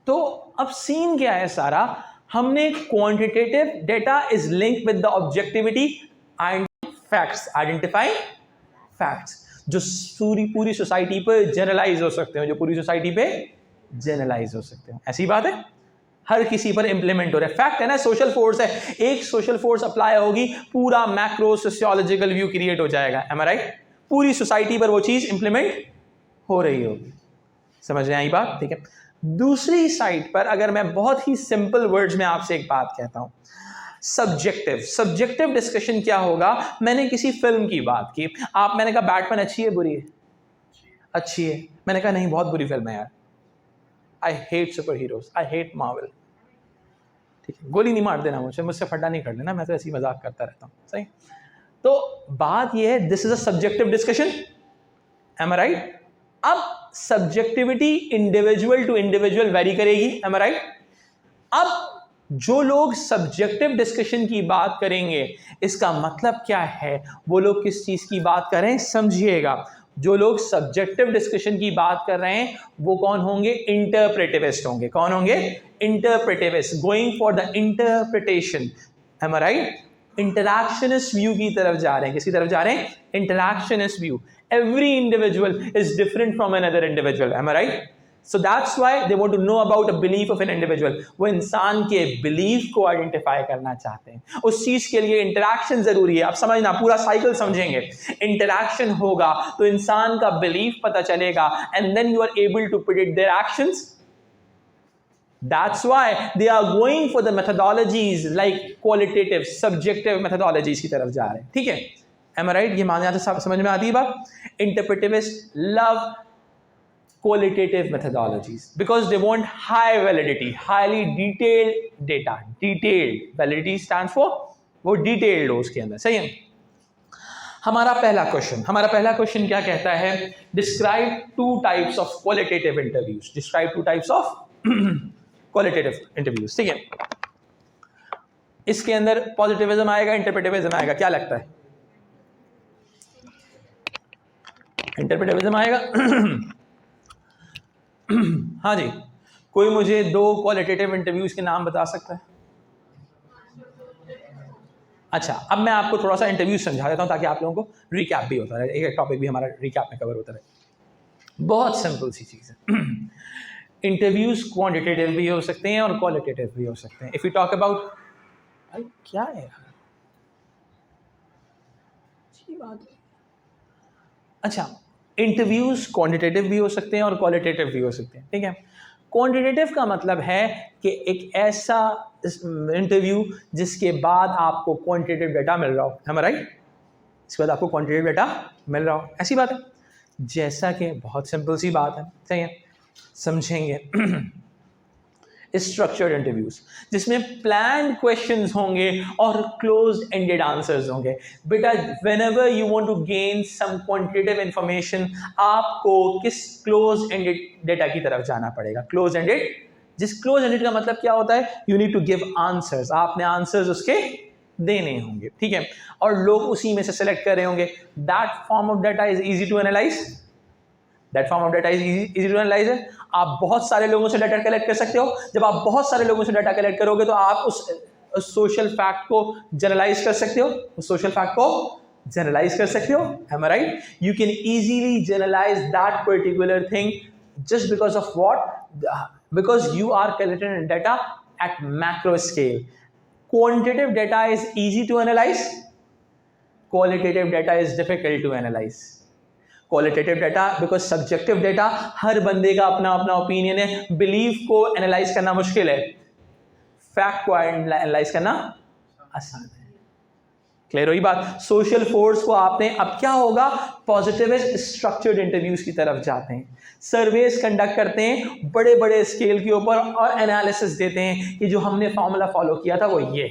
तो अब सीन क्या है सारा, हमने quantitative data is link with the objectivity and facts, identify facts, जो पूरी सोसाइटी पे जनरलाइज हो सकते हो, जो पूरी सोसाइटी पे जनरलाइज हो सकते हो। ऐसी बात है, हर किसी पर इंप्लीमेंट हो रहा है। फैक्ट है ना, सोशल फोर्स है, एक सोशल फोर्स अप्लाई होगी, पूरा मैक्रो सोशियोलॉजिकल व्यू क्रिएट हो जाएगा। M I right? पूरी सोसाइटी पर वो चीज इंप्लीमेंट हो रही होगी। समझ में आई बात? ठीक है। दूसरी साइड पर अगर मैं बहुत ही सिंपल वर्ड्स में आपसे एक बात कहता हूं, सब्जेक्टिव डिस्कशन क्या होगा? मैंने किसी फिल्म की बात की, मैंने कहा बैटमैन अच्छी है बुरी है? अच्छी है। मैंने कहा नहीं बहुत बुरी फिल्म है यार, I hate super heroes, I hate Marvel. ठीक है, गोली नहीं मार देना मुझसे फटा नहीं कर लेना, मैं तो ऐसी मजाक करता रहता हूँ। सही? तो बात यह है, this is a subjective discussion, am I right? अब subjectivity individual to individual vary करेगी, एम आई राइट? अब जो लोग सब्जेक्टिव डिस्कशन की बात करेंगे, इसका मतलब क्या है, वो लोग किस चीज की बात कर रहे हैं समझिएगा। जो लोग सब्जेक्टिव डिस्कशन की बात कर रहे हैं वो कौन होंगे? इंटरप्रेटिविस्ट होंगे। कौन होंगे? Interpretivist, going for the interpretation, am I right? Interactionist view की तरफ जा रहे हैं। किसकी तरफ जा रहे हैं? Interactionist view. Every individual is different from another individual, am I right? So that's why they want to know about a belief of an individual. वो इंसान के बिलीफ को आइडेंटिफाई करना चाहते हैं। उस चीज के लिए इंटरैक्शन जरूरी है। आप समझना, पूरा साइकिल समझेंगे। इंटरैक्शन होगा तो इंसान का बिलीफ पता चलेगा, and then you are able to predict their actions. That's why they are going for the methodologies like qualitative, subjective methodologies की तरफ जा रहे हैं। ठीक है, am I right? ये मान जाते, समझ में आती है बात? Interpretivist love qualitative methodologies because they want high validity, highly detailed data. Detailed validity stands for वो detailed हो उसके अंदर। सही है? हमारा पहला क्वेश्चन क्या कहता है? Describe two types of qualitative interviews. Describe two types of qualitative interviews. ठीक है, इसके अंदर पॉजिटिविज्म आएगा, इंटरप्रेटिविज्म आएगा, क्या लगता है? इंटरप्रेटिविज्म आएगा। हाँ जी, कोई मुझे 2 क्वालिटेटिव इंटरव्यूज के नाम बता सकता है? अच्छा, अब मैं आपको थोड़ा सा इंटरव्यू समझा देता हूं ताकि आप लोगों को रिकैप भी होता रहे, एक टॉपिक भी हमारा रिकैप में कवर होता रहे। बहुत सिंपल सी चीज़ है। इंटरव्यूज क्वांटिटेटिव भी हो सकते हैं और क्वालिटेटिव भी हो सकते हैं। इफ यू टॉक अबाउट, भाई क्या है यार, अच्छी बात है। अच्छा, इंटरव्यूज क्वांटिटेटिव भी हो सकते हैं और क्वालिटेटिव भी हो सकते हैं। ठीक है, क्वांटिटेटिव का मतलब है कि एक ऐसा इंटरव्यू जिसके बाद आपको क्वांटिटेटिव डेटा मिल रहा हो, है राइट? इसके बाद आपको क्वांटिटेटिव डेटा मिल रहा हो, ऐसी बात है। जैसा कि बहुत सिंपल सी बात है, सही है, समझेंगे। स्ट्रक्चर्ड इंटरव्यूज जिसमें प्लान्ड क्वेश्चंस होंगे और क्लोज्ड एंडेड आंसर्स होंगे। बेटा, whenever you want to gain some quantitative information, आपको किस क्लोज एंडेड डेटा की तरफ जाना पड़ेगा? Close ended. जिस क्लोज एंडेड का मतलब क्या होता है? You need to give answers, आपने आंसर्स उसके देने होंगे। ठीक है, और लोग उसी में से सेलेक्ट कर रहे होंगे। That form of data is easy to analyse. That form of data is easy to analyse है। आप बहुत सारे लोगों से डाटा कलेक्ट कर सकते हो। जब आप बहुत सारे लोगों से डाटा कलेक्ट करोगे तो आप उस सोशल फैक्ट को जनरलाइज कर सकते हो, उस सोशल फैक्ट को जनरलाइज कर सकते हो। Am I right? You can easily generalise that particular thing just because of what? Because you are collecting data at macro scale. Quantitative data is easy to analyze. Qualitative data is difficult to analyze. Qualitative data because subjective data, हर बंदे का अपना अपना opinion है। Belief को analyse करना मुश्किल है, fact को एनालाइज करना आसान है। क्लियर हुई बात? सोशल फोर्स को आपने, अब क्या होगा, पॉजिटिविस्ट स्ट्रक्चर्ड इंटरव्यूज की तरफ जाते हैं, सर्वेस कंडक्ट करते हैं बड़े बड़े स्केल के ऊपर और एनालिसिस देते हैं कि जो हमने फॉर्मूला फॉलो किया था वो ये,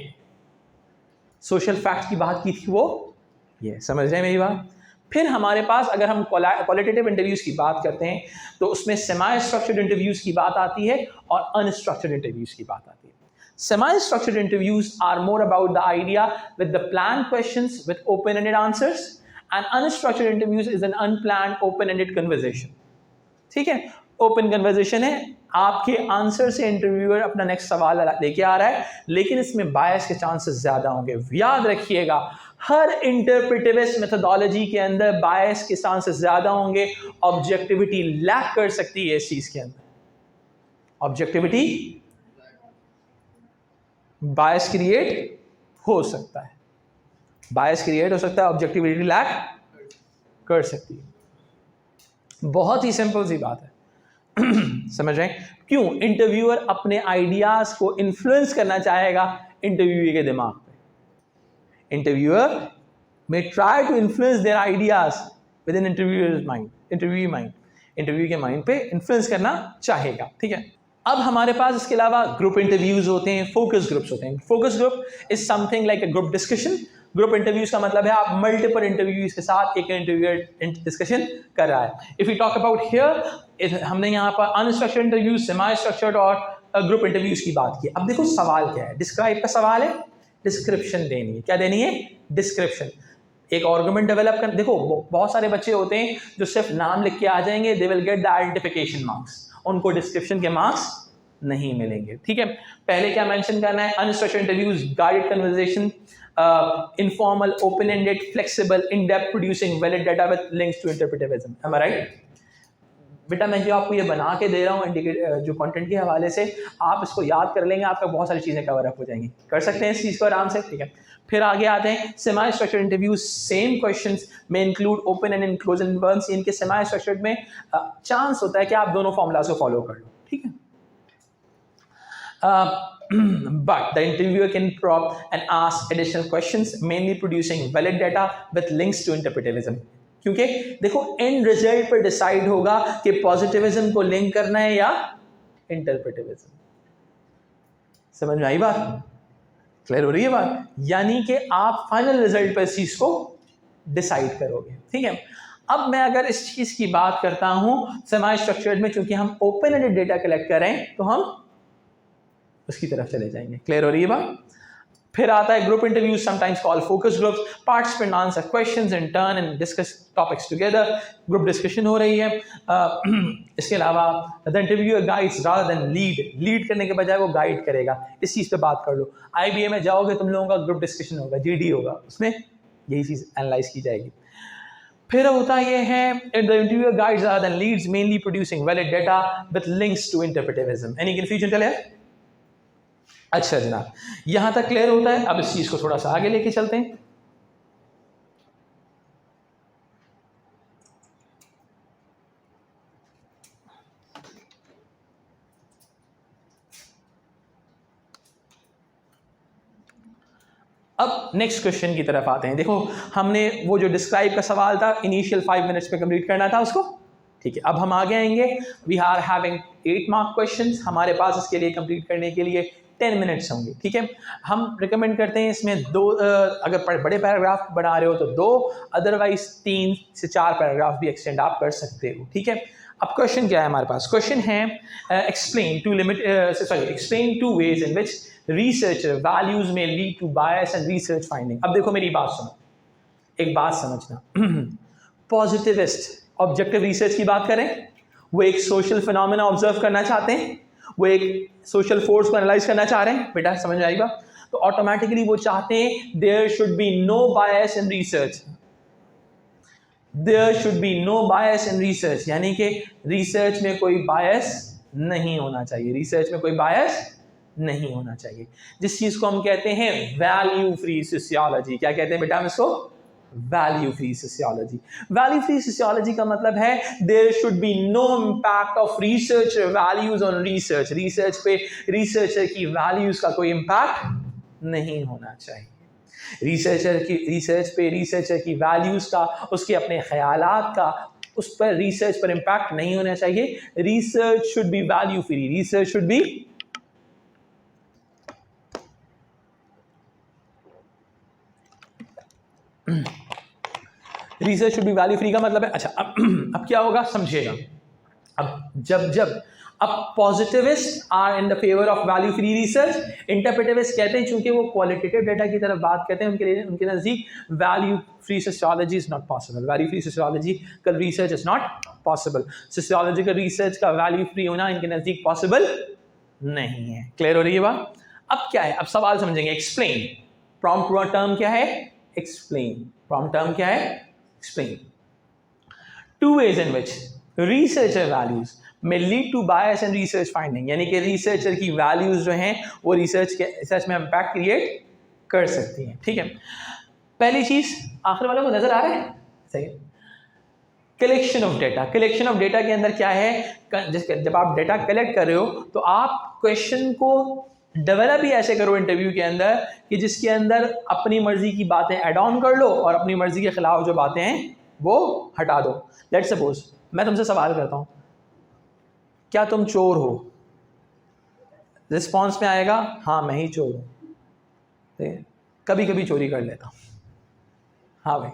सोशल फैक्ट की बात की थी वो ये। समझ रहे हैं मेरी बात? फिर हमारे पास अगर हम क्वालिटेटिव इंटरव्यूज की बात करते हैं तो उसमें सेमी स्ट्रक्चर्ड इंटरव्यूज की बात आती है और अनस्ट्रक्चर्ड इंटरव्यूज की बात आती है। Semi-structured interviews are more about the idea with the planned questions with open-ended answers, and unstructured interviews is an unplanned open-ended conversation. ठीक है? ओपन कन्वर्सेशन है, आपके आंसर से इंटरव्यूअर अपना नेक्स्ट सवाल लेके आ रहा है, लेकिन इसमें बायस के चांसेस ज्यादा होंगे। याद रखिएगा, हर इंटरप्रेटिविस्ट मेथोडोलॉजी के अंदर बायस के चांसेस ज्यादा होंगे। ऑब्जेक्टिविटी लैक कर सकती है इस चीज के अंदर, ऑब्जेक्टिविटी बायस क्रिएट हो सकता है, बायस क्रिएट हो सकता है, ऑब्जेक्टिविटी लैक कर सकती है। बहुत ही सिंपल सी बात है। समझ रहे हैं? क्यों? इंटरव्यूअर अपने आइडियाज को इन्फ्लुएंस करना चाहेगा इंटरव्यूअर के दिमाग पे। Interviewer may try to influence their ideas within interviewer's mind, interview के माइंड पे इन्फ्लुएंस करना चाहेगा। ठीक है, अब हमारे पास इसके अलावा ग्रुप इंटरव्यूज होते हैं, फोकस ग्रुप्स होते हैं। Focus group is something like a group discussion. Group interviews का मतलब है आप मल्टीपल इंटरव्यूज के साथ एक इंटरव्यूअर डिस्कशन कर रहा है। If you talk about here, हमने यहाँ पर अनस्ट्रक्चर्ड इंटरव्यूज, सेमी स्ट्रक्चर्ड और ग्रुप इंटरव्यूज की बात की। अब देखो सवाल क्या है, डिस्क्राइब का सवाल है, डिस्क्रिप्शन देनी है। क्या देनी है? डिस्क्रिप्शन। एक आर्गुमेंट डेवलप कर। देखो बहुत सारे बच्चे होते हैं जो सिर्फ नाम लिख के आ जाएंगे, they will get the identification marks, उनको डिस्क्रिप्शन के मार्क्स नहीं मिलेंगे। ठीक है, पहले क्या मेंशन करना है? Unstructured interviews, guided conversation, informal, open ended, flexible, in depth, producing valid data with links to interpretivism. Am I right? बेटा मैं जो आपको ये बना के दे रहा हूँ जो कंटेंट के हवाले से, आप इसको याद कर लेंगे, आपका बहुत सारी चीज़ें कवर अप हो जाएंगी। कर सकते हैं इस चीज़ को आराम से। ठीक है, फिर आगे आते हैं semi structured interviews. Same questions में include open and enclosed intervals. इनके सेमी स्ट्रक्चर्ड में चांस होता है कि आप दोनों फॉर्मूलाज को फॉलो कर लो। ठीक है, but the interviewer can probe and ask additional questions, mainly producing valid data with links to interpretivism. क्योंकि देखो एंड रिजल्ट पर डिसाइड होगा कि पॉजिटिविज्म को लिंक करना है या इंटरप्रेटिविज्म। समझ में आई बात? क्लियर हो रही है बात? यानी कि आप फाइनल रिजल्ट पर इस चीज को डिसाइड करोगे। ठीक है, अब मैं अगर इस चीज की बात करता हूं सेमी स्ट्रक्चर्ड में, चूंकि हम ओपन एंडेड डेटा कलेक्ट कर रहे हैं तो हम उसकी तरफ चले जाएंगे। क्लियर हो रही है बात? फिर आता है group interviews, sometimes called focus groups. Participant answer questions in turn and discuss topics together. Group discussion हो रही है। इसके अलावा the interviewer guides rather then lead करने के बजाय वो गाइड करेगा। इस चीज़ पे बात कर लो। IBA में जाओगे तुम लोगों का ग्रुप डिस्कशन होगा, GD होगा, उसमें यही चीज़ एनालाइज की जाएगी। फिर होता ये है the interviewer guides rather than leads, mainly producing valid data with links to interpretivism. Any confusion चले? अच्छा जनाब, यहां तक क्लियर होता है। अब इस चीज को थोड़ा सा आगे लेके चलते हैं। अब नेक्स्ट क्वेश्चन की तरफ आते हैं। देखो हमने वो जो डिस्क्राइब का सवाल था इनिशियल 5 मिनट्स में कंप्लीट करना था उसको। ठीक है, अब हम आगे आएंगे। We are having 8 mark questions. हमारे पास इसके लिए कंप्लीट करने के लिए 10 मिनट्स होंगे। ठीक है, हम रिकमेंड करते हैं इसमें 2, अगर बड़े पैराग्राफ बना रहे हो तो 2, अदरवाइज 3 से 4 पैराग्राफ भी एक्सटेंड आप कर सकते हो। ठीक है, अब क्वेश्चन क्या है हमारे पास? क्वेश्चन है explain 2 ways in which researcher values may lead to bias and research finding. अब देखो मेरी बात सुनो, एक बात समझना। पॉजिटिविस्ट ऑब्जेक्टिव रिसर्च की बात करें, वो एक सोशल फिनोमेना ऑब्जर्व करना चाहते हैं, वो एक सोशल फोर्स को एनालाइज करना चाह रहे हैं। बेटा समझ में आएगा? तो ऑटोमेटिकली वो चाहते हैं there should be no bias in research, there should be no bias in research, यानी कि रिसर्च में कोई बायस नहीं होना चाहिए, रिसर्च में कोई बायस नहीं होना चाहिए। जिस चीज को हम कहते हैं वैल्यू फ्री सोशियोलॉजी। क्या कहते हैं बेटा हम इसको? Value free sociology. Value free sociology का मतलब है there should be no impact of research values on research. Research पे रिसर्चर की वैल्यूज का कोई इम्पैक्ट नहीं होना चाहिए। रिसर्च पे रिसर्चर की वैल्यूज का, उसके अपने ख्यालात का, उस पर रिसर्च पर इम्पैक्ट नहीं होना चाहिए। Research should be value free. Research should be research should be value free का मतलब है, अच्छा अब क्या होगा समझिएगा। अब जब अब positivist are in the favour of value free research, interpretivist कहते हैं चूंकि वो क्वालिटेटिव डेटा की तरफ बात करते हैं, उनके लिए उनके नजदीक value free sociology is not possible, value free sociological research is not possible, sociological research का वैल्यू फ्री होना इनके नजदीक पॉसिबल नहीं है। क्लियर हो रही है बात? अब क्या है, अब सवाल समझेंगे। एक्सप्लेन, प्रॉम्प्ट टर्म क्या है? एक्सप्लेन। प्रॉम्प्ट टर्म क्या है? Explain. Two ways in which researcher values may lead to bias and research finding, यानी कि रिसर्चर की वैल्यूज जो हैं वो रिसर्च में इम्पैक्ट क्रिएट कर सकती हैं। ठीक है, पहली चीज आखिर वालों को नजर आ रहा है? सही। Collection of data, collection of data के अंदर क्या है, जब आप डेटा कलेक्ट कर रहे हो तो आप क्वेश्चन को डेवलप ही ऐसे करो इंटरव्यू के अंदर कि जिसके अंदर अपनी मर्जी की बातें ऐड ऑन कर लो और अपनी मर्जी के खिलाफ जो बातें हैं वो हटा दो। लेट्स सपोज मैं तुमसे सवाल करता हूं, क्या तुम चोर हो? रिस्पॉन्स में आएगा हाँ मैं ही चोर हूं, कभी कभी चोरी कर लेता हूं। हाँ भाई,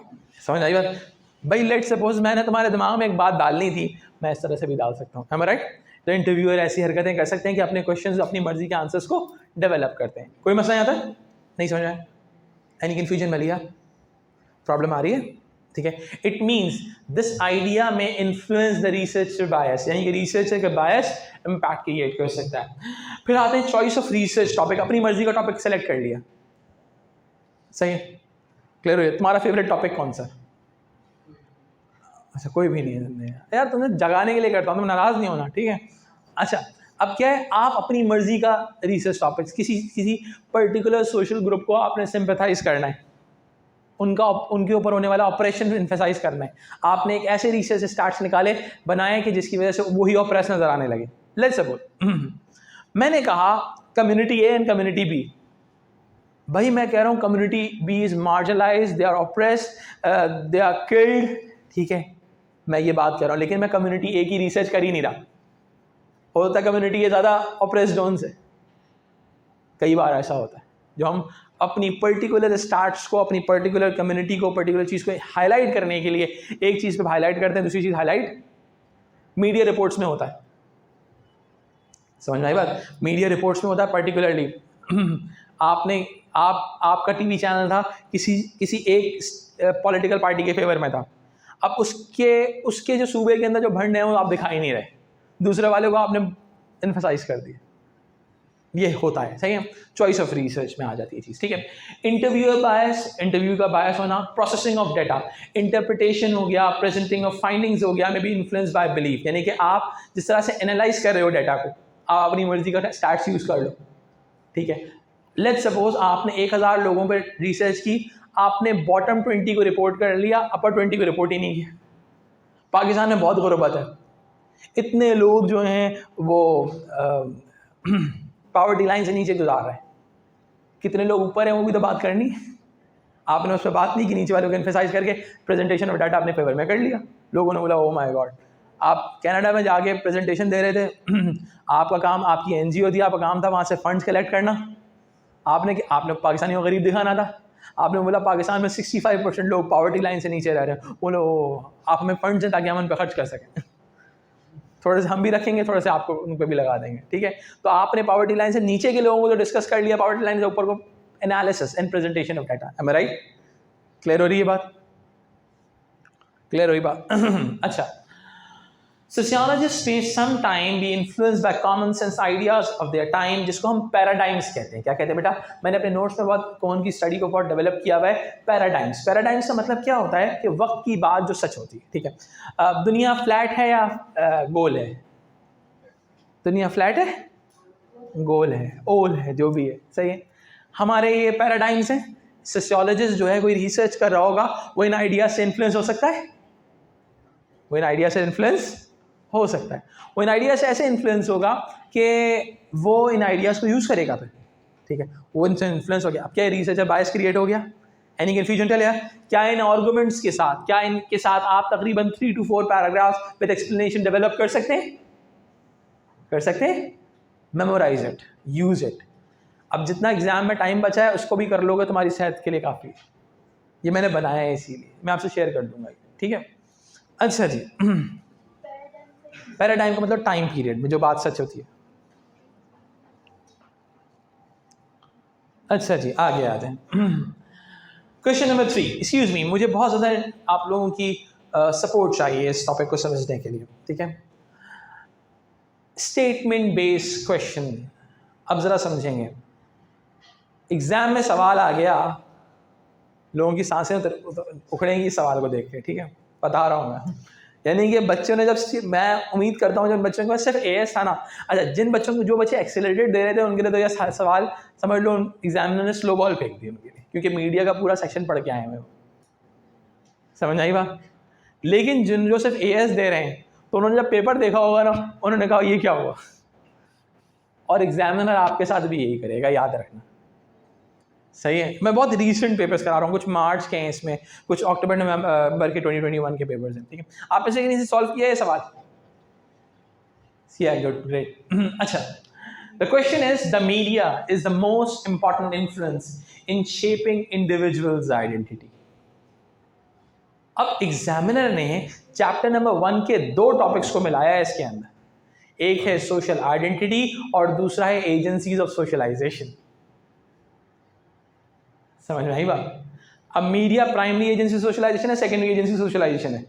समझ आई बात? भाई लेट्स सपोज मैंने तुम्हारे दिमाग में एक बात डालनी थी, मैं इस तरह से भी डाल सकता हूँ, है राइट? तो इंटरव्यूअर ऐसी हरकतें कर सकते हैं कि अपने क्वेश्चंस अपनी मर्जी के आंसर्स को डेवलप करते हैं। कोई मसला नहीं आता? नहीं समझ आया? एनी कन्फ्यूजन मिली? प्रॉब्लम आ रही है? ठीक है, इट मीन्स दिस आइडिया में इन्फ्लुएंस द रिसर्चर बायस, यानी कि रिसर्चर का बायस इम्पैक्ट क्रिएट कर सकता है। फिर आते हैं चॉइस ऑफ रिसर्च टॉपिक, अपनी मर्जी का टॉपिक सेलेक्ट कर लिया, सही है? क्लियर हो गया? तुम्हारा फेवरेट टॉपिक कौन सा? अच्छा, कोई भी नहीं है यार, तुम्हें जगाने के लिए करता हूँ, तुम नाराज नहीं होना, ठीक है? अच्छा, अब क्या है, आप अपनी मर्जी का रिसर्च टॉपिक्स, किसी पर्टिकुलर सोशल ग्रुप को आपने सिंपैथाइज करना है, उनके ऊपर होने वाला ऑपरेशन एम्फेसाइज करना है, आपने एक ऐसे रिसर्च स्टार्ट्स निकाले बनाए कि जिसकी वजह से वही ऑपरेशन नजर आने लगे। लेट्स सपोज मैंने कहा community A and community B, भाई मैं कह रहा हूँ community B is marginalised, they are oppressed, they are killed, ठीक है, मैं ये बात कर रहा हूँ, लेकिन मैं कम्युनिटी ए की रिसर्च कर ही नहीं रहा। होता है कम्युनिटी ए ज़्यादा ऑप्रेस्ड जोन से, कई बार ऐसा होता है जो हम अपनी पर्टिकुलर स्टार्ट्स को, अपनी पर्टिकुलर कम्युनिटी को, पर्टिकुलर चीज़ को हाईलाइट करने के लिए एक चीज़ पे हाईलाइट करते हैं, दूसरी चीज़ हाईलाइट मीडिया रिपोर्ट्स में होता है। समझ में आई बात? मीडिया रिपोर्ट्स में होता है पर्टिकुलरली आपका टीवी चैनल था, किसी एक पॉलिटिकल पार्टी के फेवर में था, अब उसके जो सूबे के अंदर जो भंड है वो आप दिखा ही नहीं रहे, दूसरे वाले को आपने एम्फसाइज कर दिया। ये होता है, सही है? चॉइस ऑफ रिसर्च में आ जाती है चीज़, ठीक है? इंटरव्यूअर बायस, इंटरव्यू का बायस होना, प्रोसेसिंग ऑफ डेटा, इंटरप्रिटेशन हो गया, प्रेजेंटिंग ऑफ फाइंडिंग्स हो गया, may be influence by belief, यानी कि आप जिस तरह से एनालाइज कर रहे हो डेटा को, आप अपनी मर्जी का स्टैट्स यूज कर लो, ठीक है? लेट्स सपोज आपने 1000 लोगों पर रिसर्च की, आपने बॉटम 20 को रिपोर्ट कर लिया, अपर 20 को रिपोर्ट ही नहीं किया। पाकिस्तान में बहुत गुर्बत है, इतने लोग जो हैं वो पॉवर्टी लाइन से नीचे गुजार रहे हैं, कितने लोग ऊपर हैं वो भी तो बात करनी है। आपने उस पर बात नहीं की, नीचे वालों को एम्फसाइज करके प्रेजेंटेशन ऑफ डाटा अपने फेवर में कर लिया। लोगों ने बोला ओ माय गॉड, आप कनाडा में जाके प्रेजेंटेशन दे रहे थे, आपका काम, आपकी एनजीओ थी, आपका काम था वहाँ से फंड्स कलेक्ट करना, आपने पाकिस्तानी को गरीब दिखाना था। आपने बोला पाकिस्तान में 65% लोग पॉवर्टी लाइन से नीचे रह रहे हैं, बोलो आप हमें फंड्स हैं ताकि हम उन पर खर्च कर सकें, थोड़े से हम भी रखेंगे, थोड़े से आपको उन पर भी लगा देंगे, ठीक है? तो आपने पॉवर्टी लाइन से नीचे के लोगों को तो डिस्कस कर लिया, पॉवर्टी लाइन से ऊपर को analysis and presentation of data. Am I right? Clear हो रही है बात? क्लियर हो रही बात? अच्छा, sociologist may sometime be influenced by common sense ideas of their time, जिसको हम पैराडाइम्स कहते हैं। क्या कहते हैं बेटा? मैंने अपने नोट्स में बहुत कौन की स्टडी को बहुत डेवलप किया हुआ है, पैराडाइम्स। पैराडाइम्स का मतलब क्या होता है कि वक्त की बात जो सच होती है, ठीक है? दुनिया फ्लैट है या गोल है? दुनिया फ्लैट है, गोल है, ओल है, जो भी है, सही है? हमारे ये पैराडाइम्स हैं। सोशियोलॉजिस्ट जो है कोई रिसर्च कर रहा होगा, वो इन आइडियाज से इन्फ्लुएंस हो सकता है, वो इन आइडिया से इन्फ्लुएंस हो सकता है, वो इन आइडिया से ऐसे इन्फ्लुएंस होगा कि वो इन आइडियाज़ को यूज़ करेगा फिर, ठीक है? वो इनसे इन्फ्लुएंस हो गया। अब क्या रिसर्चर बायस क्रिएट हो गया? एनी कन्फ्यूजन चल गया? क्या इन आर्गुमेंट्स के साथ, क्या इनके साथ आप तकरीबन 3 to 4 paragraphs with explanation develop कर सकते हैं? कर सकते हैं? Memorise it, use it. अब जितना एग्जाम में टाइम बचा है उसको भी कर लोगे, तुम्हारी सेहत के लिए काफ़ी है। ये मैंने बनाया है, इसीलिए मैं आपसे शेयर कर दूंगा, ठीक है? अच्छा जी, पैराडाइम का मतलब टाइम पीरियड में जो बात सच होती है। अच्छा जी, आगे आते हैं। क्वेश्चन नंबर 3, एक्सक्यूज मी, मुझे बहुत ज़्यादा आप लोगों की सपोर्ट चाहिए इस टॉपिक को समझने के लिए, ठीक है। स्टेटमेंट बेस्ड क्वेश्चन, अब ज़रा समझेंगे। एग्जाम में सवाल आ गया, लोगों की सांसें उखड़ेंगी सवाल को देख के, ठीक है, बता रहा हूँ मैं। यानी कि बच्चों ने जब, मैं उम्मीद करता हूँ जब बच्चों के पास सिर्फ एएस था ना, अच्छा जिन बच्चों को, जो बच्चे एक्सेलरेटेड दे रहे थे उनके लिए तो यह सवाल समझ लो एग्जामिनर ने स्लो बॉल फेंक दी उनके लिए, क्योंकि मीडिया का पूरा सेक्शन पढ़ के आए हुए, समझ आई बात। लेकिन जिन जो सिर्फ एएस दे रहे हैं, तो उन्होंने जब पेपर देखा होगा ना, उन्होंने कहा ये क्या हुआ। और एग्जामिनर आपके साथ भी यही करेगा, याद रखना, सही है। मैं बहुत रीसेंट पेपर्स करा रहा हूँ, कुछ मार्च के हैं इसमें, कुछ अक्टूबर नवंबर के 2021 के पेपर्स हैं, ठीक है। आप में से किसी से सॉल्व किया है सवाल? Yeah, good, great. अच्छा, the question is, the media is the most important influence in shaping individuals' identity. अब एग्जामिनर ने चैप्टर नंबर 1 के 2 टॉपिक्स को मिलाया है इसके अंदर, एक है सोशल आइडेंटिटी और दूसरा है एजेंसीज ऑफ सोशलाइजेशन। समझ में आई बात? अब मीडिया प्राइमरी एजेंसी सोशलाइजेशन है, सेकेंडरी एजेंसी सोशलाइजेशन है?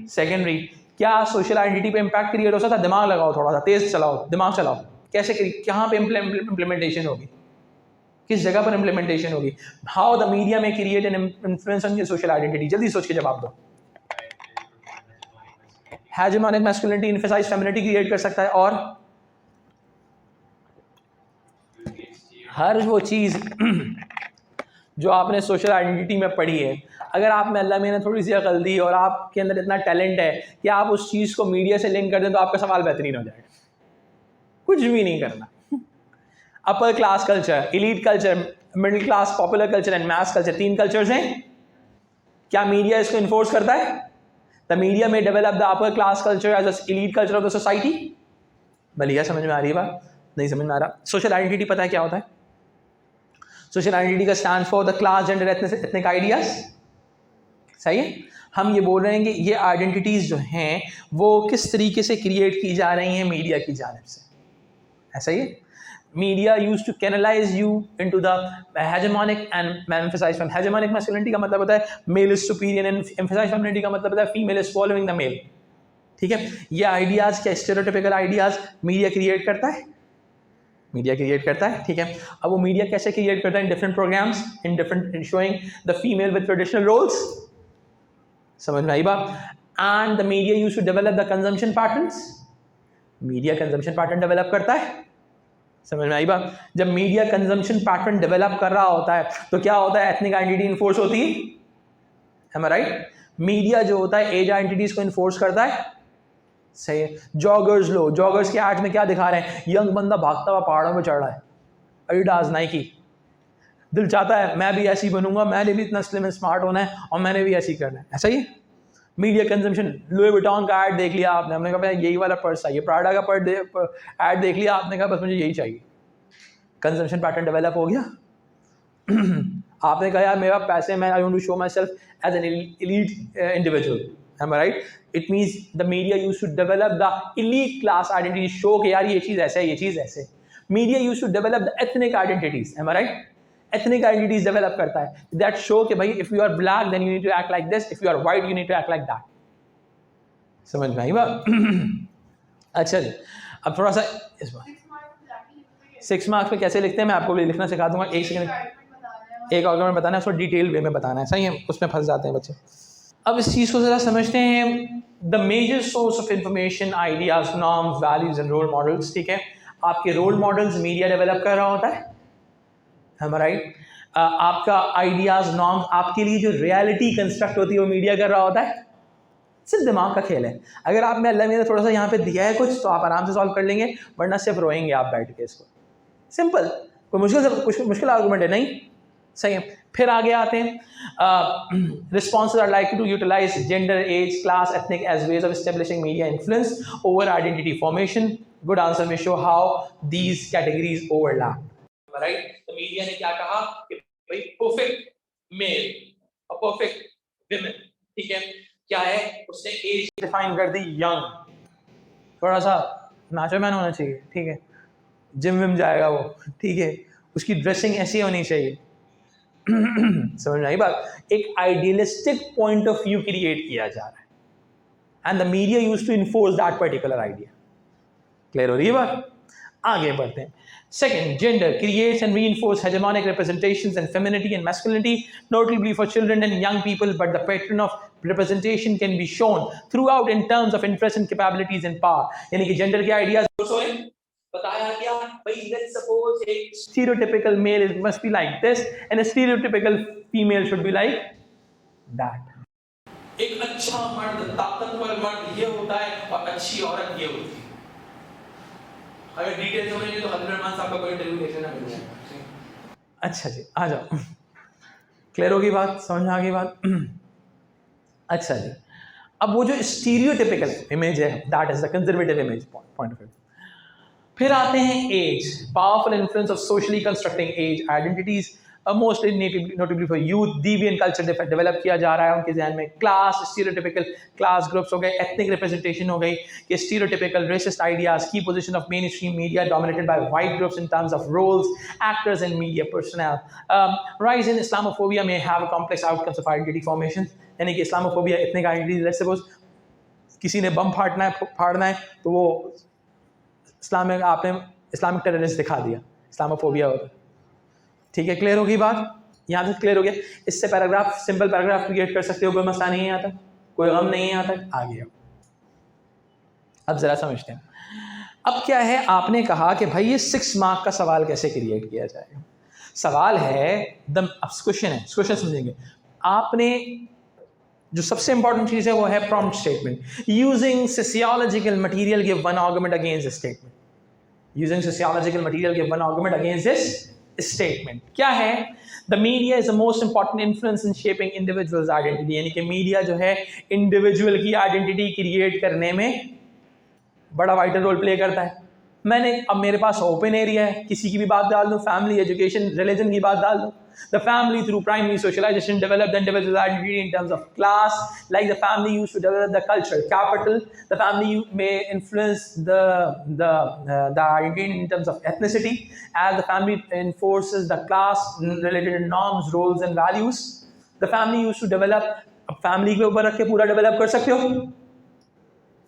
सेकेंडरी। क्या सोशल आइडेंटिटी पे इम्पैक्ट क्रिएट हो सकता है? दिमाग लगाओ, थोड़ा सा तेज चलाओ, दिमाग चलाओ, कैसे कहाँ पे इम्प्लीमेंटेशन होगी, किस जगह पर इम्प्लीमेंटेशन होगी? हाउ द मीडिया में create an influence on your social identity? जल्दी सोच के जवाब दो। Hegemonic masculinity emphasise femininity create कर सकता है, और हर वो चीज़ जो आपने सोशल आइडेंटिटी में पढ़ी है, अगर आप में अल्लाह ने थोड़ी सी अकल दी और आपके अंदर इतना टैलेंट है कि आप उस चीज़ को मीडिया से लिंक कर दें, तो आपका सवाल बेहतरीन हो जाएगा। कुछ भी नहीं करना। Upper class culture, elite culture, middle class, popular culture and mass culture, 3 cultures हैं। क्या मीडिया इसको इन्फोर्स करता है? The media may develop the upper class culture as a elite culture of the society. भलिया समझ में आ रही है बात? नहीं समझ में आ रहा? सोशल आइडेंटिटी पता है क्या होता है? सोशल आइडेंटिटी का stand for the class, gender, ethnic ideas. सही है। हम ये बोल रहे हैं कि ये आइडेंटिटीज जो हैं वो किस तरीके से क्रिएट की जा रही हैं मीडिया की जानिब से, ऐसा ही है। Media use to canalise you into the hegemonic and emphasise femininity. Hegemonic masculinity का मतलब होता है male is superior, and emphasise femininity का मतलब होता है female is following the male, ठीक है। ये आइडियाज, क्या स्टेरियोटाइपिकल आइडियाज मीडिया क्रिएट करता है, मीडिया क्रिएट करता है, ठीक है। अब वो मीडिया कैसे क्रिएट करता है? In different programmes, in different showing the female with traditional roles. समझ में आई बात? And the media used to develop the consumption patterns. Media consumption pattern develop करता है। समझ में आई बात? जब मीडिया कंजम्पशन पैटर्न डेवलप कर रहा होता है तो क्या होता है? एथनिक आइडेंटिटी इन्फोर्स होती है, am I right? मीडिया जो होता है एज आइडेंटिटीज को इन्फोर्स करता है, सही है। जॉगर्स लो, जॉगर्स के एड में क्या दिखा रहे हैं? यंग बंदा भागता हुआ पहाड़ों में चढ़ रहा है, एडिडास, नाइकी। दिल चाहता है मैं भी ऐसी बनूंगा, मैंने भी इतना स्लिम एंड स्मार्ट होना है और मैंने भी ऐसी करना है, ऐसा ही। मीडिया कंजम्पशन, लुई विटॉन का ऐड देख लिया आपने, हमने कहा यही वाला पर्स चाहिए। प्राडा का ऐड देख लिया आपने, कहा बस मुझे यही चाहिए। कंजम्पशन पैटर्न डेवलप हो गया। आपने कहा यार मेरा पैसे, मैं I want to show myself as an elite individual, am I right? It means the media used to develop the elite class identity, show कि यार ये चीज़ ऐसे है, ये चीज़ ऐसे। Media used to develop the ethnic identities, am I right? Ethnic identities develop करता है, that show कि भाई if you are black then you need to act like this, if you are white you need to act like that। समझ में आई बात? अच्छा जी, अब थोड़ा सा इस बार 6 मार्क्स में कैसे लिखते हैं मैं आपको भी लिखना सिखा दूंगा। एक सेकंड, एक आर्गुमेंट बताना है, उसको डिटेल वे में बताना है, सही है, उसमें फंस जाते हैं बच्चे। अब इस चीज़ को ज़रा समझते हैं। The major source of information, ideas, norms, values and role models, ठीक है। आपके रोल मॉडल्स मीडिया डेवलप कर रहा होता है, हम राइट। आपका आइडियाज, नॉर्म्स, आपके लिए जो रियलिटी कंस्ट्रक्ट होती है वो मीडिया कर रहा होता है। सिर्फ दिमाग का खेल है। अगर आप में अल्लाह ने थोड़ा सा यहाँ पे दिया है कुछ तो आप आराम से सॉल्व कर लेंगे, वरना सिर्फ रोएंगे आप बैठ के इसको। सिंपल, कोई मुश्किल आर्गूमेंट है नहीं, सही है। फिर आगे आते हैं। Responses are like to utilize gender, age, class, ethnic as ways of establishing media influence over identity formation. Good answer may show how these categories overlap, right. तो मीडिया ने क्या कहा कि भाई परफेक्ट मेल और परफेक्ट विमेन, ठीक है, क्या है? उसने एज डिफाइन कर दी यंग, थोड़ा सा मैचो मैन होना चाहिए, ठीक है, जिम विम जाएगा वो, ठीक है, उसकी ड्रेसिंग ऐसी होनी चाहिए। समझ आई बात? एक idealistic point of view create किया जा रहा है and the media used to enforce that particular idea. Clear हो रही है बात? आगे बढ़ते हैं। Second, gender creates and reinforces hegemonic representations and femininity and masculinity, notably for children and young people, but the pattern of representation can be shown throughout in terms of interest and capabilities and power. यानी कि gender के ideas बताया क्या भाई, let's suppose a stereotypical male must be like this and a stereotypical female should be like that. एक अच्छा मर्द, ताकतवर मर्द ये होता है और अच्छी औरत ये होती है। अगर डिटेल समझेंगे तो 100 मार्क्स आपका कोई इंटरव्यू कैसे ना मिल जाए। अच्छा जी, आ जाओ। क्लियर होगी बात? समझ में आ गई बात? अच्छा जी, अब वो जो स्टीरियोटिपिकल इमेज है, that is the conservative image point of view. फिर आते हैं as, powerful influence of socially constructing age identities, most notably for youth, deviant culture develop किया जा रहा है उनके जहन में। क्लास, स्टीरियोटिपिकल क्लास ग्रुप्स हो गए, एथनिक रिप्रेजेंटेशन हो गई, कि stereotypical racist ideas, key position of main stream media dominated by white groups in terms of roles, actors and media personal. Rise in Islamophobia may have complex outcomes of identity formation, यानी कि Islamophobia ethnic identity, let's suppose किसी ने बम फाड़ना है तो वो आपने Islamic terrorist दिखा दिया, इस्लामोफोबिया होता है। ठीक है, क्लियर होगी बात? यहाँ तक क्लियर हो गया? इससे पैराग्राफ, सिंपल पैराग्राफ क्रिएट कर सकते हो, कोई मसला नहीं है यहाँ तक, कोई गम नहीं है यहाँ तक। आ गया, अब जरा समझते हैं। अब क्या है, आपने कहा कि भाई ये 6 मार्क का सवाल कैसे क्रिएट किया जाएगा। सवाल है क्वेश्चन है, क्वेश्चन समझेंगे। आपने जो सबसे इंपॉर्टेंट चीज है वो है prompt statement. Using sociological material give one argument against this statement. Using sociological material give one argument against this statement. क्या है? The media is the most important influence in shaping individuals identity, यानी कि media जो है individual की identity create करने में बड़ा वाइटल रोल प्ले करता है। अब मेरे पास ओपन एरिया है, किसी की भी बात डाल दूं, फैमिली, एजुकेशन, रिलीजन की बात डाल दूं। The family through primary socialization developed the individual's identity in terms of class, like the family used to develop the cultural capital. The family may influence the identity in terms of ethnicity, as the family enforces the class-related norms, roles, and values. The family used to develop. family के ऊपर रख के पूरा develop कर सकते हो,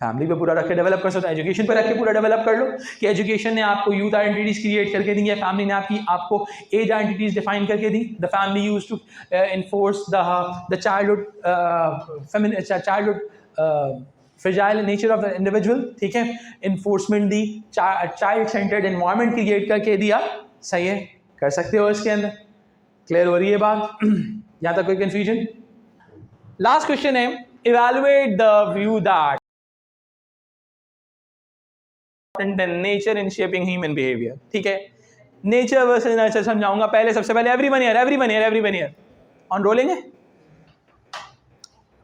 family पे पूरा रख के डेवलप कर सकते हो। एजुकेशन पे रख के पूरा डेवलप कर लो कि एजुकेशन ने आपको यूथ आइडेंटिटीज क्रिएट करके दी है, फैमिली ने आपको एज आइडेंटिटीज डिफाइन करके दी। The family used to enforce the childhood fragile nature of the individual, ठीक है, इन्फोर्समेंट दी, चाइल्ड सेंटर्ड एनवायरनमेंट क्रिएट करके दिया। सही है, कर सकते हो इसके अंदर। क्लियर हो रही है बात? यहाँ तक कोई कंफ्यूजन? लास्ट क्वेश्चन है, evaluate the view that nature in shaping human behaviour. ठीक है, नेचर वर्सेस नर्चर समझाऊंगा। सबसे पहले एवरीवन हियर ऑन रोलिंग है।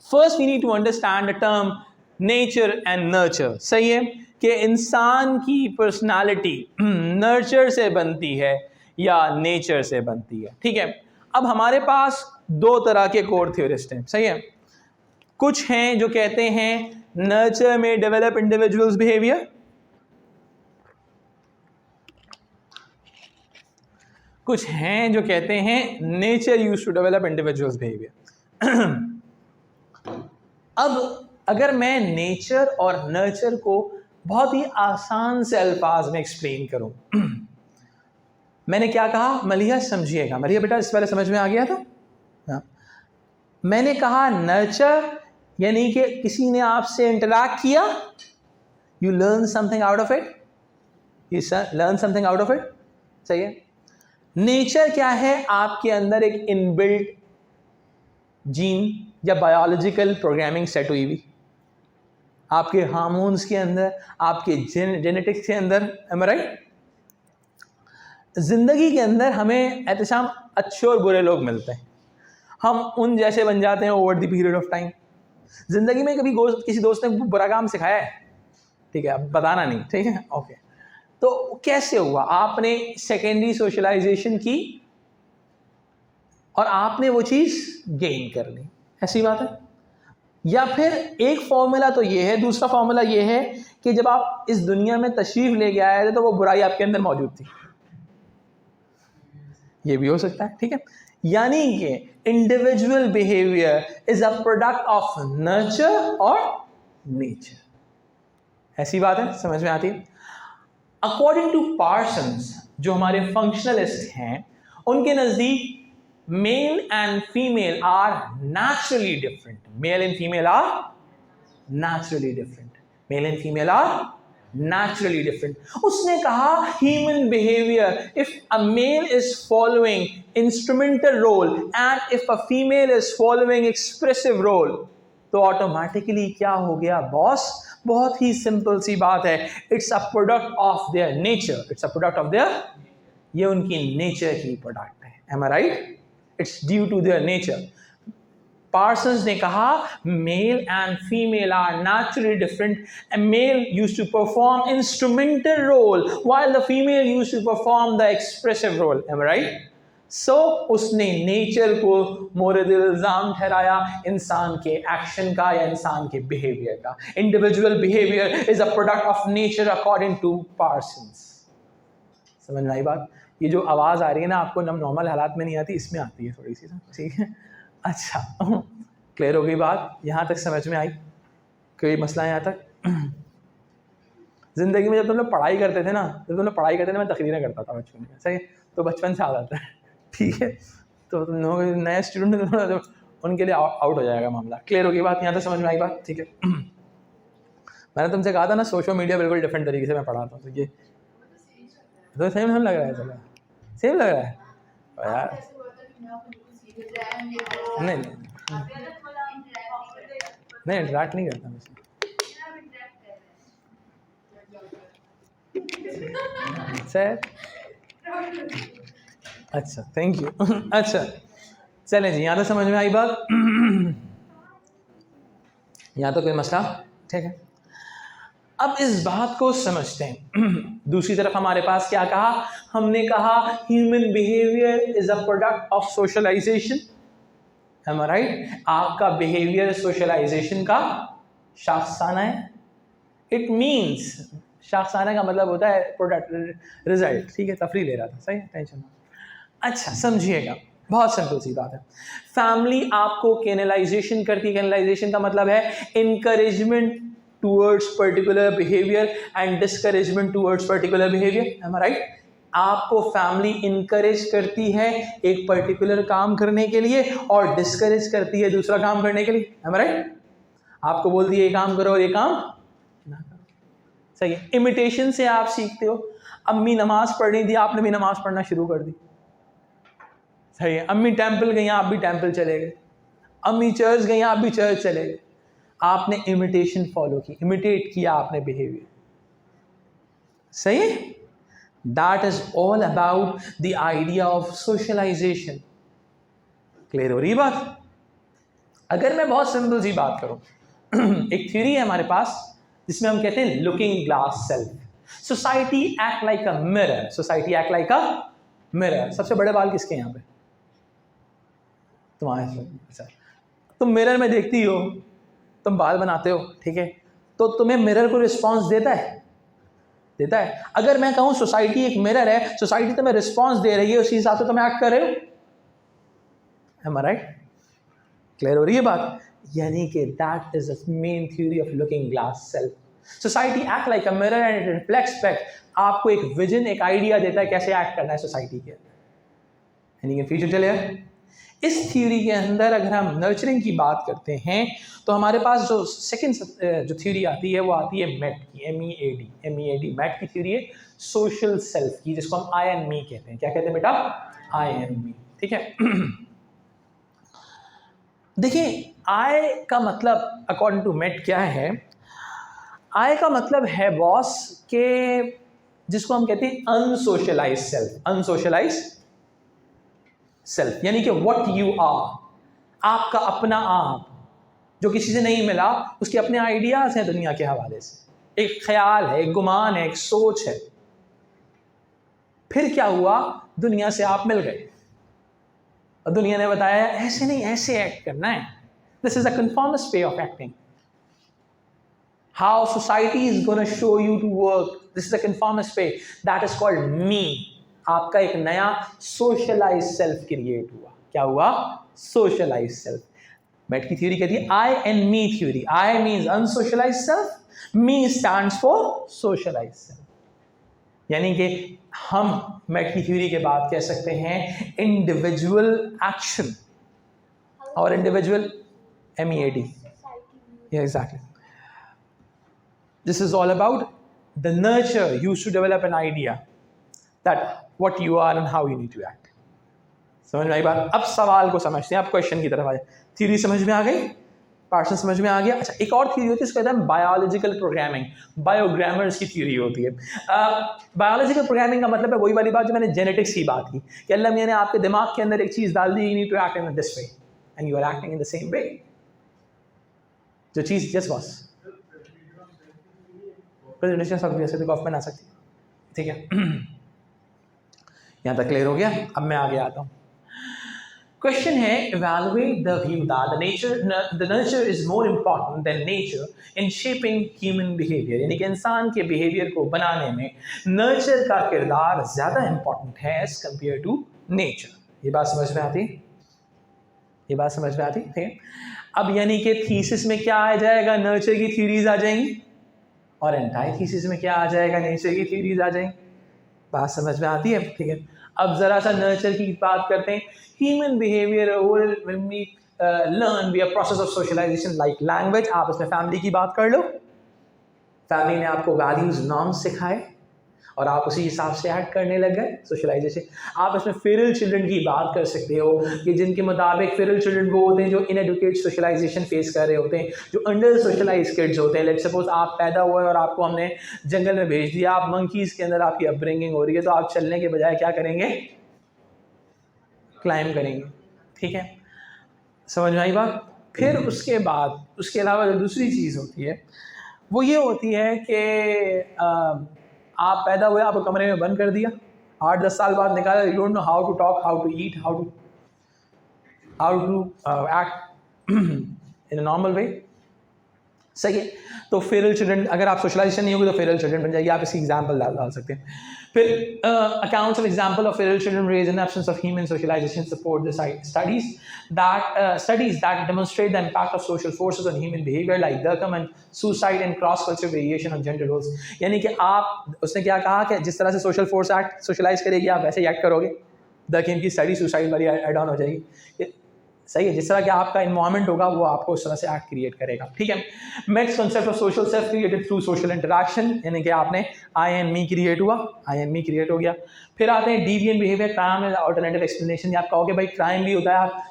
First we need to understand the term nature and nurture. सही है कि इंसान की पर्सनालिटी नर्चर से बनती है या नेचर से बनती है। ठीक है, अब हमारे पास 2 तरह के कोर थ्योरिस्ट हैं। सही है, कुछ हैं जो कहते हैं नर्चर में डेवलप इंडिविजुअल्स बिहेवियर, कुछ हैं जो कहते हैं nature used to develop individuals behaviour. अब अगर मैं नेचर और नर्चर को बहुत ही आसान से अल्फाज में एक्सप्लेन करूं, मैंने क्या कहा मलिया, समझिएगा। मलिया बेटा, इस पहले समझ में आ गया था? हाँ, मैंने कहा नर्चर यानी कि किसी ने आपसे इंटरैक्ट किया, you learn something out of it, सही है। नेचर क्या है? आपके अंदर एक इनबिल्ट जीन या बायोलॉजिकल प्रोग्रामिंग सेट हुई हुई, आपके हार्मोन्स के अंदर, आपके जेनेटिक्स के अंदर। M I right? जिंदगी के अंदर हमें एहतशाम अच्छे और बुरे लोग मिलते हैं, हम उन जैसे बन जाते हैं over the period of time. जिंदगी में कभी किसी दोस्त ने बुरा काम सिखाया है? ठीक है, अब बताना नहीं, ठीक है, ओके। तो कैसे हुआ? आपने सेकेंडरी सोशलाइजेशन की और आपने वो चीज गेन कर ली, ऐसी बात है। या फिर एक फॉर्मूला तो ये है, दूसरा फॉर्मूला ये है कि जब आप इस दुनिया में तशरीफ लेके आए थे तो वो बुराई आपके अंदर मौजूद थी, ये भी हो सकता है। ठीक है, यानी कि individual behaviour is a product of nurture और नेचर। ऐसी बात है, समझ में आती है। अकॉर्डिंग टू पार्सन्स, जो हमारे फंक्शनलिस्ट हैं, उनके नजदीक male and female are naturally different. Male and female are naturally different. Male and female are naturally different. उसने कहा human behavior, if a male is following instrumental role and if a female is following expressive role, तो automatically क्या हो गया boss? बहुत ही simple सी बात है, it's a product of their nature. It's a product of their, ये उनकी नेचर की प्रोडक्ट है। Am I right? It's due to their nature. Parsons ने कहा male and female are naturally different. A male used to perform instrumental role while the female used to perform the expressive role. Am I right? So उसने nature को मोरद इल्जाम ठहराया इंसान के action का या इंसान के बिहेवियर का। Individual behaviour is a product of nature according to Parsons. समझ में आई बात? ये जो आवाज़ आ रही है ना आपको, नॉर्मल हालात में नहीं आती, इसमें आती है थोड़ी सी। ठीक है, अच्छा क्लियर हो गई बात? यहाँ तक समझ में आई? कोई मसला है यहाँ तक? ज़िंदगी में जब तुम लोग पढ़ाई करते थे ना, जब तुम लोग पढ़ाई करते थे, मैं तकरीरें करता था बचपन में, सही? तो बचपन से आ जाता है, ठीक है? तो तुम लोग नए स्टूडेंट तो उनके लिए आउट हो जाएगा मामला। क्लियर हो गई बात? यहाँ तक समझ में आई बात? ठीक है। मैंने तुमसे कहा था ना सोशल मीडिया बिल्कुल डिफरेंट तरीके से मैं पढ़ाता हूँ, तो ये तो सेम लग रहा है, चलो सेम लग रहा है यार। नहीं नहीं इंटरेक्ट नहीं करता मुझसे। सर अच्छा, थैंक यू। अच्छा चलें जी, यहाँ तो समझ में आई बात? यहाँ तो कोई मसला? ठीक है, अब इस बात को समझते हैं। दूसरी तरफ हमारे पास क्या कहा? हमने कहा human behaviour is a product of socialisation. Am I right? आपका बिहेवियर सोशलाइजेशन का शाखसाना है। इट मीन्स, शाखसाना का मतलब होता है प्रोडक्ट, रिजल्ट। ठीक है, तफरी ले रहा था, सही है, टेंशन ना। अच्छा समझिएगा, बहुत सिंपल सी बात है। फैमिली आपको कैनलाइजेशन करती है। कैनलाइजेशन का मतलब है encouragement towards particular behavior and discouragement towards particular behavior. Am I right? आपको फैमिली इनकरेज करती है एक पर्टिकुलर काम करने के लिए और डिस्करेज करती है दूसरा काम करने के लिए। Am I right? आपको बोलती है ये काम करो और ये काम ना करो, सही है। इमिटेशन से आप सीखते हो। अम्मी नमाज पढ़ रही थी, आपने भी नमाज पढ़ना शुरू कर दी, सही है। अम्मी टेंपल गई, आप भी टेंपल चले गए। अम्मी चर्च गई, आप भी चर्च चले गए। आपने इमिटेशन फॉलो की, इमिटेट किया आपने बिहेवियर, सही है। That is all about the idea of socialisation. Clear हो रही बात? अगर मैं बहुत सिंपल सी बात करूं, एक थ्योरी है हमारे पास जिसमें हम कहते हैं looking glass self. Society act like a mirror. Society act like a mirror. सबसे बड़े बाल किसके यहाँ पे? तुम्हारे। अच्छा, तुम मिरर में देखती हो, तुम बाल बनाते हो, ठीक है, तो तुम्हें मिरर को रिस्पॉन्स देता है? देता है। अगर मैं कहूँ सोसाइटी एक मिरर है, सोसाइटी तुम्हें रिस्पॉन्स दे रही है, उसी हिसाब से तुम्हें एक्ट कर रहे हो। Am I right? क्लियर हो रही है बात? यानी कि that is the main theory of looking glass self. Society act like a mirror and it reflects back. आपको एक विजन, एक आइडिया देता है कैसे एक्ट करना है सोसाइटी के अंदर। यानी कि फ्यूचर चले। इस थ्योरी के अंदर अगर हम नर्चरिंग की बात करते हैं तो हमारे पास जो सेकंड जो थ्योरी आती है वो आती है मेट की, MEAD। मेट की थ्योरी है सोशल सेल्फ की, जिसको हम I and me कहते हैं। क्या कहते हैं बेटा? I and me, ठीक है। देखिए I का मतलब अकॉर्डिंग टू मेट क्या है? I का मतलब है बॉस के जिसको हम कहते हैं अनसोशलाइज सेल्फ। अनसोशलाइज सेल्फ यानी कि व्हाट यू आर, आपका अपना आप जो किसी से नहीं मिला, उसके अपने आइडियाज हैं दुनिया के हवाले से, एक ख्याल है, एक गुमान है, एक सोच है। फिर क्या हुआ? दुनिया से आप मिल गए और दुनिया ने बताया ऐसे नहीं, ऐसे एक्ट करना है, This is a conformist way of acting. How society is going to show you to work. This is a conformist way. That is called me. आपका एक नया socialized self create हुआ. क्या हुआ? Socialized self. बैट की theory कहती है I and me theory. I means unsocialized self. Me stands for socialized self. यानी कि हम मैट की थ्योरी के बाद कह सकते हैं इंडिविजुअल एक्शन और individual MEAD. Yeah, exactly. This is all about the nurture used to develop an idea that what you are and how you need to act. समझ में आई बात? अब सवाल को समझते हैं, अब क्वेश्चन की तरफ आ जाए. थ्योरी समझ में आ गई, पार्सन समझ में आ गया. अच्छा, एक और थ्योरी होती है, इसको कहते हैं बायोलॉजिकल प्रोग्रामिंग. बायोग्रामर्स की थ्योरी होती है. बायोलॉजिकल प्रोग्रामिंग का मतलब है वही वाली बात जो मैंने जेनेटिक्स की बात की कि अल्लाह मियां ने आपके दिमाग के अंदर एक चीज़ डाल दी, you need to act in this way and you are acting in the same way. जो चीज़ जस्ट बॉस प्रेजेंटेशन सब भी ऐसे गवर्नमेंट आ सकती है. ठीक है, यहाँ तक क्लियर हो गया. अब मैं आगे आता हूँ. क्वेश्चन है, evaluate the view that the nurture is more important than nature in shaping human behavior. यानी कि इंसान के बिहेवियर को बनाने में नर्चर का किरदार ज़्यादा इंपॉर्टेंट है एज कम्पेयर टू नेचर. ये बात समझ में आती? ये बात समझ में आती? ठीक है. अब यानी कि थीसिस में क्या आ जाएगा? नर्चर की थ्योरीज आ जाएंगी और एंटायर थीसिस में क्या आ जाएगा? नेचर की थ्योरीज आ जाएंगी. बात समझ में आती है? ठीक है. अब ज़रा सा नर्चर की बात करते हैं. Human behaviour when we learn we are process of socialization like language. आप इसमें फैमिली की बात कर लो. फैमिली ने आपको वैल्यूज नॉर्म्स सिखाए और आप उसी हिसाब से एक्ट करने लग गए. सोशलाइजेशन. आप इसमें फेरल चिल्ड्रन की बात कर सकते हो कि जिनके मुताबिक फेरल चिल्ड्रन वो होते हैं जो इनएडुकेट सोशलाइजेशन फेस कर रहे होते हैं, जो अंडर सोशलाइज किड्स होते हैं. लेट्स सपोज आप पैदा हुए और आपको हमने जंगल में भेज दिया, आप मंकीज़ के अंदर आपकी अपब्रिंगिंग हो रही है, तो आप चलने के बजाय क्या करेंगे? क्लाइम करेंगे. ठीक है, समझ में आई बात? फिर उसके बाद उसके अलावा जो दूसरी चीज़ होती है वो ये होती है कि आप पैदा हुए, आपको कमरे में बंद कर दिया, 8-10 साल बाद निकाला, you don't know how to talk, how to eat, how to act in a normal way. सही है. तो फेरल चिल्ड्रन, अगर आप सोशलाइजेशन नहीं होगी तो फेरल चिल्ड्रन बन जाएगी. आप इसकी एग्जाम्पल डाल सकते हैं. फिर accounts of example of feral children raised in absence of human socialisation support the studies that demonstrate the impact of social forces on human behavior like Durkheim and suicide and cross cultural variation of gender roles. यानी कि आप, उसने क्या कहा कि जिस तरह से सोशल फोर्स एक्ट सोशलाइज करेगी आप वैसे ही एक्ट करोगे. Durkheim की स्टडी सुसाइड वाली एड ऑन हो जाएगी. सही है. जिस तरह का आपका इन्वायरमेंट होगा वो आपको उस तरह से एक्ट क्रिएट करेगा. ठीक है. Next concept of social self created through social interaction. यानी कि आपने आई एंड मी क्रिएट हुआ, आई एंड मी क्रिएट हो गया. फिर आते हैं deviant behaviour, crime and alternative explanation. आप कहोगे भाई क्राइम भी होता है, आप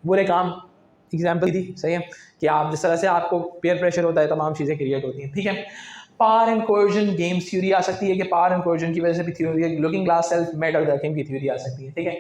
बुरे काम एग्जाम्पल दी. सही है कि आप जिस तरह से आपको पेयर प्रेशर होता है तमाम चीज़ें क्रिएट होती हैं. ठीक है. Power and coercion games theory आ सकती है कि पावर एंड कोर्जन की वजह से भी थ्योरी है. लुकिंग ग्लास सेल्फ मेड और डर्किम की थ्योरी आ सकती है. ठीक है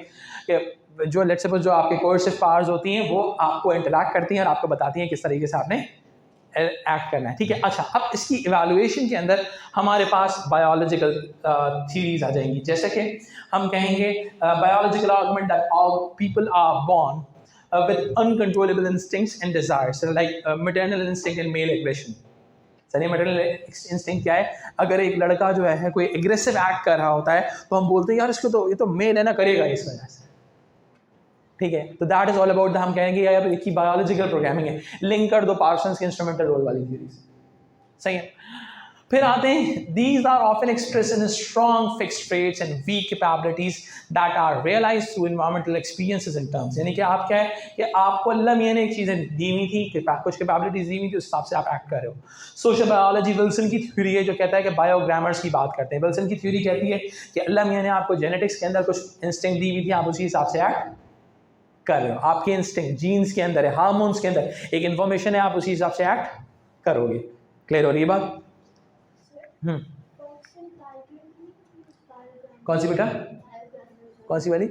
कि जो लेट्स सपोज जो आपके कोर्सिव पावर्स होती हैं वो आपको इंटरैक्ट करती हैं और आपको बताती हैं किस तरीके से आपने एक्ट करना है. ठीक है. अच्छा, अब इसकी इवैल्यूएशन के अंदर हमारे पास बायोलॉजिकल थ्योरीज आ जाएंगी. जैसे कि हम कहेंगे biological argument that all people are born with uncontrollable instincts and desires, so like maternal instinct and male aggression. सही, maternal instinct क्या है? अगर एक लड़का जो है कोई एग्रेसिव एक्ट कर रहा होता है तो हम बोलते हैं यार इसको तो ये तो मेल है ना, करेगा इस वजह से. ठीक है. तो दैट इज ऑल अबाउट हम कहेंगे यार एक ही बायोलॉजिकल प्रोग्रामिंग है. लिंक कर दो पार्सन्स के इंस्ट्रूमेंटल रोल वाली थ्योरीज. सही है. फिर आते हैं, these are often expressed in strong fixed traits and weak capabilities that are realized through environmental experiences and terms. यानी कि आप क्या है कि आपको अल्लाह मियां ने एक चीज़ें दी हुई थी, कुछ कैपेबिलिटीज दी हुई थी, उस हिसाब से आप एक्ट कर रहे हो. सोशल बायोलॉजी विल्सन की थ्योरी है जो कहता है कि बायोग्रामर्स की बात करते हैं. विल्सन की थ्योरी कहती है कि अल्लाह मियां ने आपको जेनेटिक्स के अंदर कुछ इंस्टिंक्ट दी हुई थी, आप उसी हिसाब से एक्ट कर रहे हो. आपके इंस्टिंक्ट जीन्स के अंदर है, हार्मोन्स के अंदर एक इन्फॉर्मेशन है, आप उसी हिसाब से एक्ट करोगे. क्लियर हो रही है बात? कौन सी बेटा? कौन सी वाली?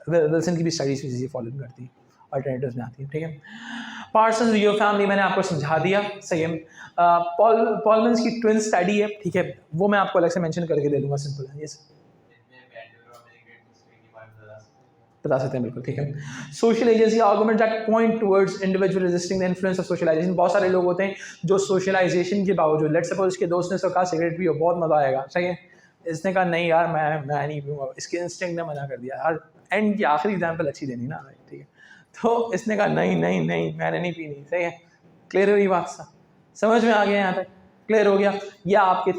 विल्सन की भी स्टडीज इसी फॉलो करती है, अल्टरनेटिव्स में आती है. ठीक है. पार्सन्स रियो फैमिली मैंने आपको समझा दिया. सही है. पॉलमन्स की ट्विन स्टडी है. ठीक है, वो मैं आपको अलग से मेंशन करके दे दूंगा. सिंपल है. यस. बता सकते हैं बिल्कुल, ठीक है। Social agency argument that point towards individual resisting the influence of socialisation. बहुत सारे लोग होते हैं जो सोशलाइजेशन के बावजूद, लेट्स सपोज इसके दोस्त ने उसको कहा सिगरेट पियो बहुत मज़ा आएगा, सही है, इसने कहा नहीं यार मैं नहीं पीऊँगा, इसके इंस्टिंक्ट ने मना कर दिया यार, एंड की आखिरी एग्जाम्पल अच्छी देनी ना, ठीक है, तो इसने कहा नहीं नहीं नहीं मैंने नहीं पीनी, सही है, क्लियर हुई बात, समझ में आ गया यहाँ तक, क्लियर हो गया, या आपके